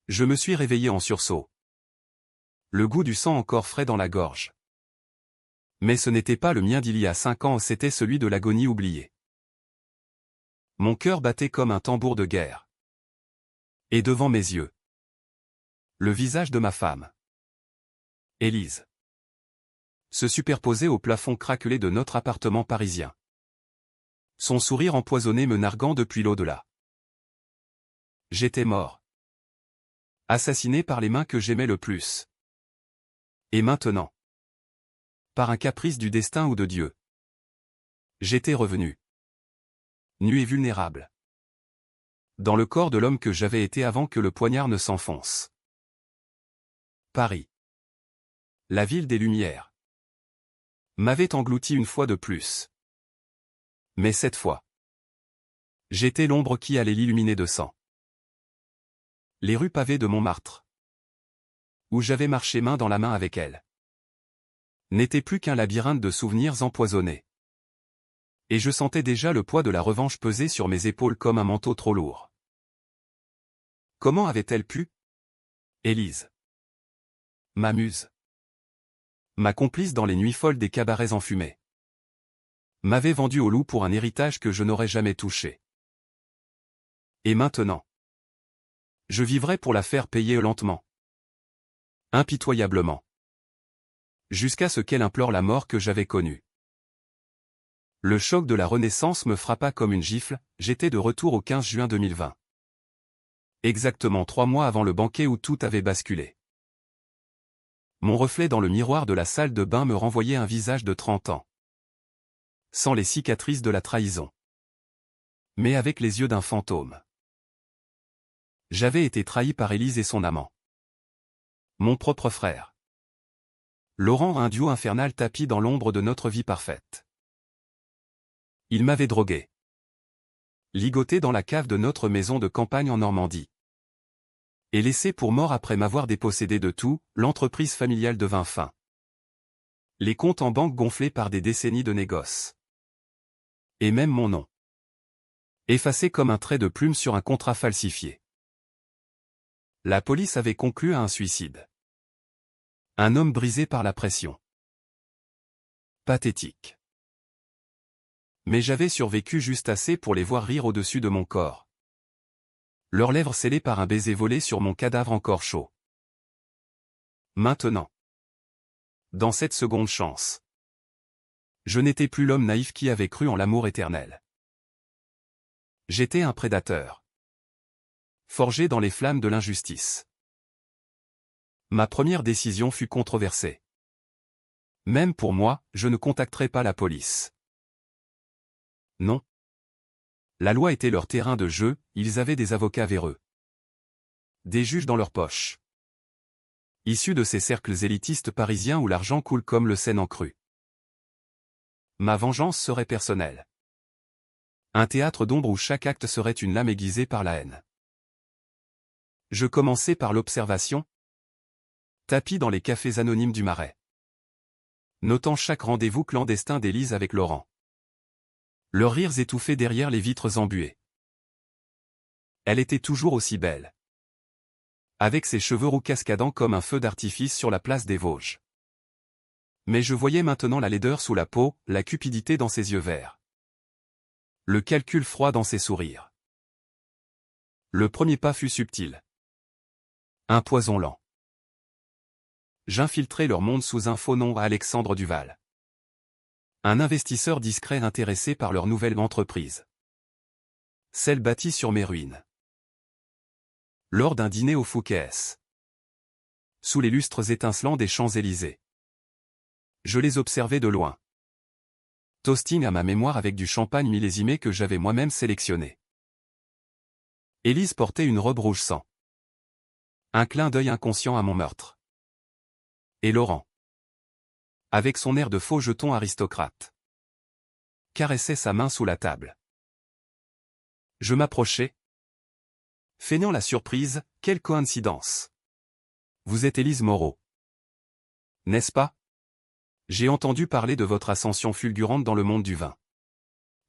Je me suis réveillé en sursaut. Le goût du sang encore frais dans la gorge. Mais ce n'était pas le mien d'il y a 5 ans, c'était celui de l'agonie oubliée. Mon cœur battait comme un tambour de guerre. Et devant mes yeux, le visage de ma femme, Élise, se superposait au plafond craquelé de notre appartement parisien. Son sourire empoisonné me narguant depuis l'au-delà. J'étais mort. Assassiné par les mains que j'aimais le plus. Et maintenant, par un caprice du destin ou de Dieu, j'étais revenu. Nu et vulnérable. Dans le corps de l'homme que j'avais été avant que le poignard ne s'enfonce. Paris, la ville des Lumières, m'avait englouti une fois de plus. Mais cette fois, j'étais l'ombre qui allait l'illuminer de sang. Les rues pavées de Montmartre, où j'avais marché main dans la main avec elle, n'étaient plus qu'un labyrinthe de souvenirs empoisonnés. Et je sentais déjà le poids de la revanche peser sur mes épaules comme un manteau trop lourd. Comment avait-elle pu, Élise, ma muse, ma complice dans les nuits folles des cabarets enfumés, m'avait vendu au loup pour un héritage que je n'aurais jamais touché. Et maintenant, je vivrais pour la faire payer lentement, impitoyablement, jusqu'à ce qu'elle implore la mort que j'avais connue. Le choc de la Renaissance me frappa comme une gifle, j'étais de retour au 15 juin 2020. Exactement 3 mois avant le banquet où tout avait basculé. Mon reflet dans le miroir de la salle de bain me renvoyait un visage de 30 ans. Sans les cicatrices de la trahison. Mais avec les yeux d'un fantôme. J'avais été trahi par Élise et son amant. Mon propre frère. Laurent, un duo infernal tapi dans l'ombre de notre vie parfaite. Il m'avait drogué. Ligoté dans la cave de notre maison de campagne en Normandie. Et laissé pour mort après m'avoir dépossédé de tout, l'entreprise familiale devint fin. Les comptes en banque gonflés par des décennies de négoce. Et même mon nom. Effacé comme un trait de plume sur un contrat falsifié. La police avait conclu à un suicide. Un homme brisé par la pression. Pathétique. Mais j'avais survécu juste assez pour les voir rire au-dessus de mon corps. Leurs lèvres scellées par un baiser volé sur mon cadavre encore chaud. Maintenant. Dans cette seconde chance. Je n'étais plus l'homme naïf qui avait cru en l'amour éternel. J'étais un prédateur. Forgé dans les flammes de l'injustice. Ma première décision fut controversée. Même pour moi, je ne contacterai pas la police. Non. La loi était leur terrain de jeu, ils avaient des avocats véreux. Des juges dans leur poche. Issus de ces cercles élitistes parisiens où l'argent coule comme le Seine en crue. Ma vengeance serait personnelle. Un théâtre d'ombre où chaque acte serait une lame aiguisée par la haine. Je commençais par l'observation. Tapis dans les cafés anonymes du Marais. Notant chaque rendez-vous clandestin d'Élise avec Laurent. Leurs rires étouffés derrière les vitres embuées. Elle était toujours aussi belle. Avec ses cheveux roux cascadant comme un feu d'artifice sur la place des Vosges. Mais je voyais maintenant la laideur sous la peau, la cupidité dans ses yeux verts. Le calcul froid dans ses sourires. Le premier pas fut subtil. Un poison lent. J'infiltrai leur monde sous un faux nom à Alexandre Duval. Un investisseur discret intéressé par leur nouvelle entreprise. Celle bâtie sur mes ruines. Lors d'un dîner au Fouquet's. Sous les lustres étincelants des Champs-Élysées. Je les observais de loin. Toasting à ma mémoire avec du champagne millésimé que j'avais moi-même sélectionné. Élise portait une robe rouge sang. Un clin d'œil inconscient à mon meurtre. Et Laurent, avec son air de faux jeton aristocrate, caressait sa main sous la table. Je m'approchai. Feignant la surprise, quelle coïncidence. Vous êtes Élise Moreau. N'est-ce pas? J'ai entendu parler de votre ascension fulgurante dans le monde du vin.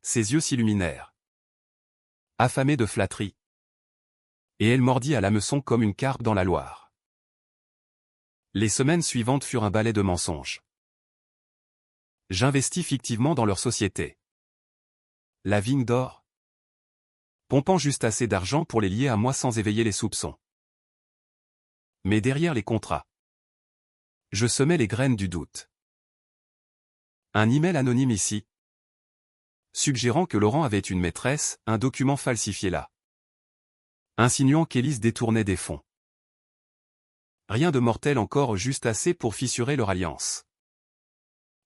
Ses yeux s'illuminèrent. Affamés de flatterie. Et elle mordit à l'hameçon comme une carpe dans la Loire. Les semaines suivantes furent un balai de mensonges. J'investis fictivement dans leur société. La vigne d'or. Pompant juste assez d'argent pour les lier à moi sans éveiller les soupçons. Mais derrière les contrats, je semais les graines du doute. Un email anonyme ici, suggérant que Laurent avait une maîtresse, un document falsifié là. Insinuant qu'Élise détournait des fonds. Rien de mortel encore, juste assez pour fissurer leur alliance.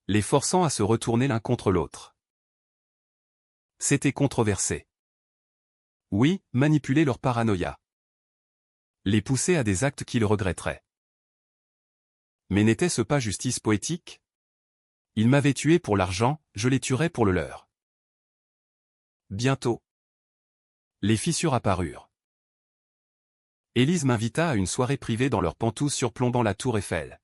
Les forçant à se retourner l'un contre l'autre. C'était controversé. Oui, manipuler leur paranoïa. Les pousser à des actes qu'ils regretteraient. Mais n'était-ce pas justice poétique? Ils m'avaient tué pour l'argent, je les tuerais pour le leur. Bientôt, les fissures apparurent. Élise m'invita à une soirée privée dans leur pentouse surplombant la tour Eiffel.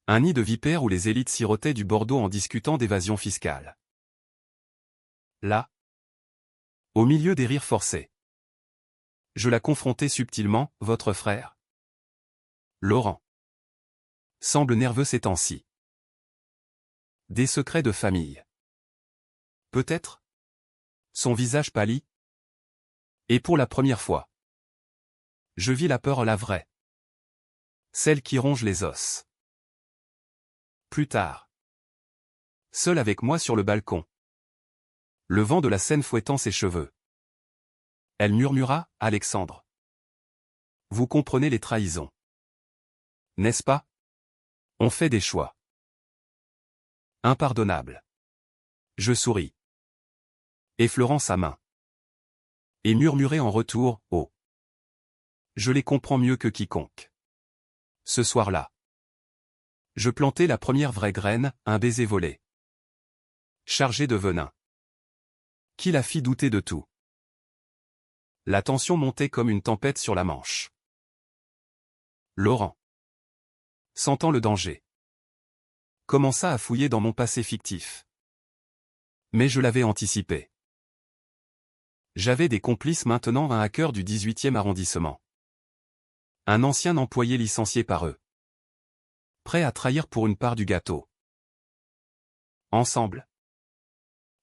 Un nid de vipères où les élites sirotaient du Bordeaux en discutant d'évasion fiscale. Là, au milieu des rires forcés, je la confrontai subtilement, votre frère, Laurent, semble nerveux ces temps-ci. Des secrets de famille. Peut-être? Son visage pâlit. Et pour la première fois, je vis la peur, la vraie. Celle qui ronge les os. Plus tard, seul avec moi sur le balcon, le vent de la Seine fouettant ses cheveux, elle murmura, Alexandre. Vous comprenez les trahisons. N'est-ce pas? On fait des choix. Impardonnables. Je souris. Effleurant sa main. Et murmurai en retour, oh. Je les comprends mieux que quiconque. Ce soir-là, je plantai la première vraie graine, un baiser volé. Chargé de venin. Qui la fit douter de tout. La tension montait comme une tempête sur la Manche. Laurent, sentant le danger, commença à fouiller dans mon passé fictif. Mais je l'avais anticipé. J'avais des complices maintenant, un hacker du 18e arrondissement. Un ancien employé licencié par eux. Prêt à trahir pour une part du gâteau. Ensemble,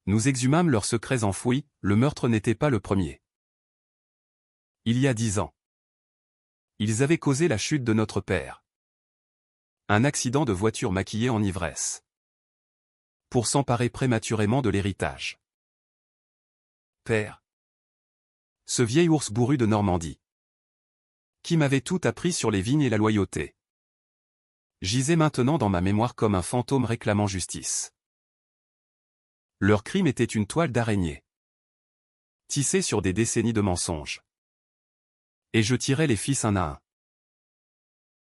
nous exhumâmes leurs secrets enfouis, le meurtre n'était pas le premier. Il y a 10 ans. Ils avaient causé la chute de notre père. Un accident de voiture maquillé en ivresse. Pour s'emparer prématurément de l'héritage. Père. Ce vieil ours bourru de Normandie. Qui m'avait tout appris sur les vignes et la loyauté. Gisait maintenant dans ma mémoire comme un fantôme réclamant justice. Leur crime était une toile d'araignée. Tissée sur des décennies de mensonges. Et je tirais les fils un à un.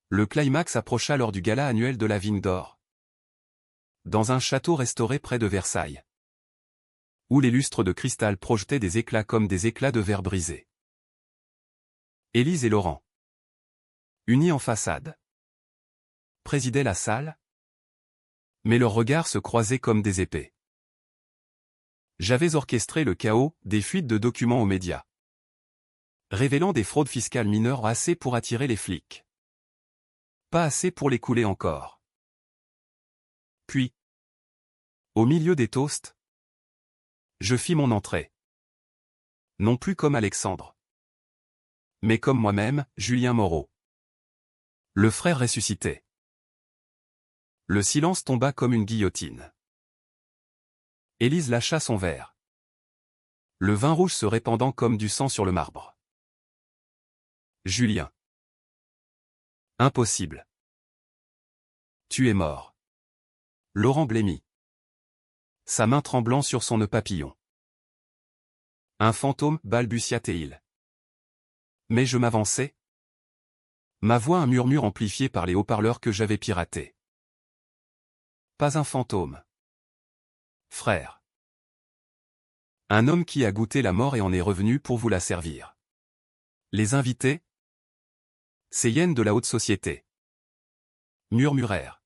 Le climax approcha lors du gala annuel de la Vigne d'Or. Dans un château restauré près de Versailles. Où les lustres de cristal projetaient des éclats comme des éclats de verre brisé. Élise et Laurent. Unis en façade. Présidaient la salle. Mais leurs regards se croisaient comme des épées. J'avais orchestré le chaos, des fuites de documents aux médias. Révélant des fraudes fiscales mineures assez pour attirer les flics. Pas assez pour les couler encore. Puis, au milieu des toasts, je fis mon entrée. Non plus comme Alexandre. Mais comme moi-même, Julien Moreau. Le frère ressuscité. Le silence tomba comme une guillotine. Élise lâcha son verre. Le vin rouge se répandant comme du sang sur le marbre. Julien. Impossible. Tu es mort. Laurent blêmit. Sa main tremblant sur son nœud papillon. Un fantôme, balbutia-t-il. Mais je m'avançais. Ma voix un murmure amplifié par les haut-parleurs que j'avais piratés. Pas un fantôme. Frère. Un homme qui a goûté la mort et en est revenu pour vous la servir. Les invités? Ces hyènes de la haute société. Murmurèrent.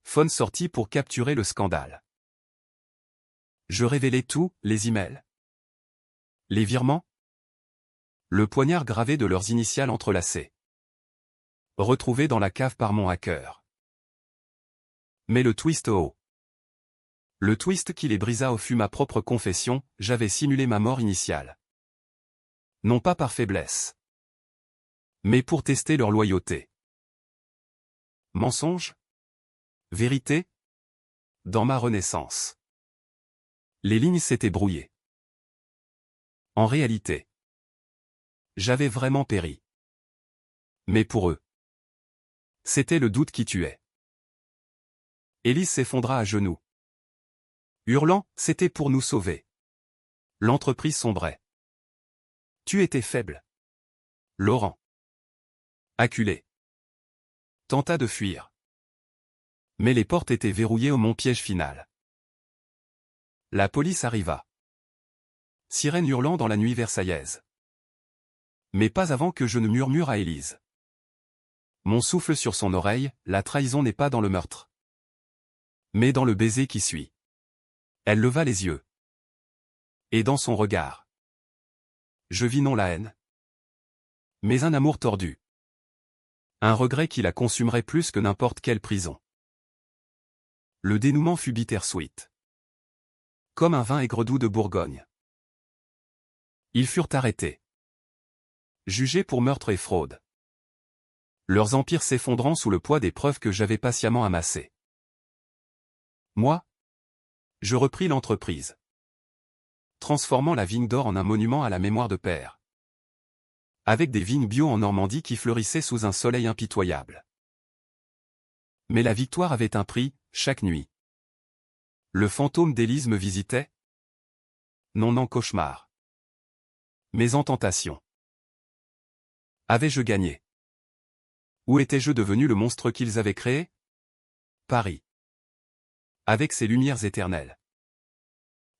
Faune sortit pour capturer le scandale. Je révélai tout, les emails. Les virements? Le poignard gravé de leurs initiales entrelacées. Retrouvé dans la cave par mon hacker. Mais le twist haut. Le twist qui les brisa fut ma propre confession, j'avais simulé ma mort initiale. Non pas par faiblesse. Mais pour tester leur loyauté. Mensonge? Vérité? Dans ma renaissance. Les lignes s'étaient brouillées. En réalité, j'avais vraiment péri. Mais pour eux, c'était le doute qui tuait. Élise s'effondra à genoux. Hurlant, c'était pour nous sauver. L'entreprise sombrait. Tu étais faible. Laurent. Acculé. Tenta de fuir. Mais les portes étaient verrouillées au mon piège final. La police arriva. Sirène hurlant dans la nuit versaillaise. Mais pas avant que je ne murmure à Élise. Mon souffle sur son oreille, la trahison n'est pas dans le meurtre. Mais dans le baiser qui suit. Elle leva les yeux. Et dans son regard. Je vis non la haine. Mais un amour tordu. Un regret qui la consumerait plus que n'importe quelle prison. Le dénouement fut bittersweet. Comme un vin aigre doux de Bourgogne. Ils furent arrêtés. Jugés pour meurtre et fraude. Leurs empires s'effondrant sous le poids des preuves que j'avais patiemment amassées. Moi, je repris l'entreprise. Transformant la vigne d'or en un monument à la mémoire de père. Avec des vignes bio en Normandie qui fleurissaient sous un soleil impitoyable. Mais la victoire avait un prix, chaque nuit. Le fantôme d'Élise me visitait? Non en cauchemar. Mais en tentation. Avais-je gagné? Où étais-je devenu le monstre qu'ils avaient créé? Paris. Avec ses lumières éternelles.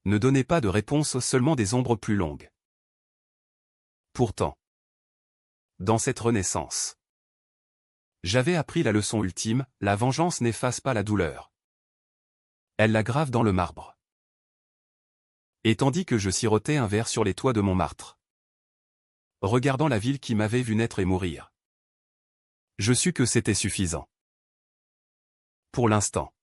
Ne donnait pas de réponse, seulement des ombres plus longues. Pourtant, dans cette renaissance, j'avais appris la leçon ultime, la vengeance n'efface pas la douleur. Elle la grave dans le marbre. Et tandis que je sirotais un verre sur les toits de Montmartre, regardant la ville qui m'avait vu naître et mourir, je sus que c'était suffisant. Pour l'instant.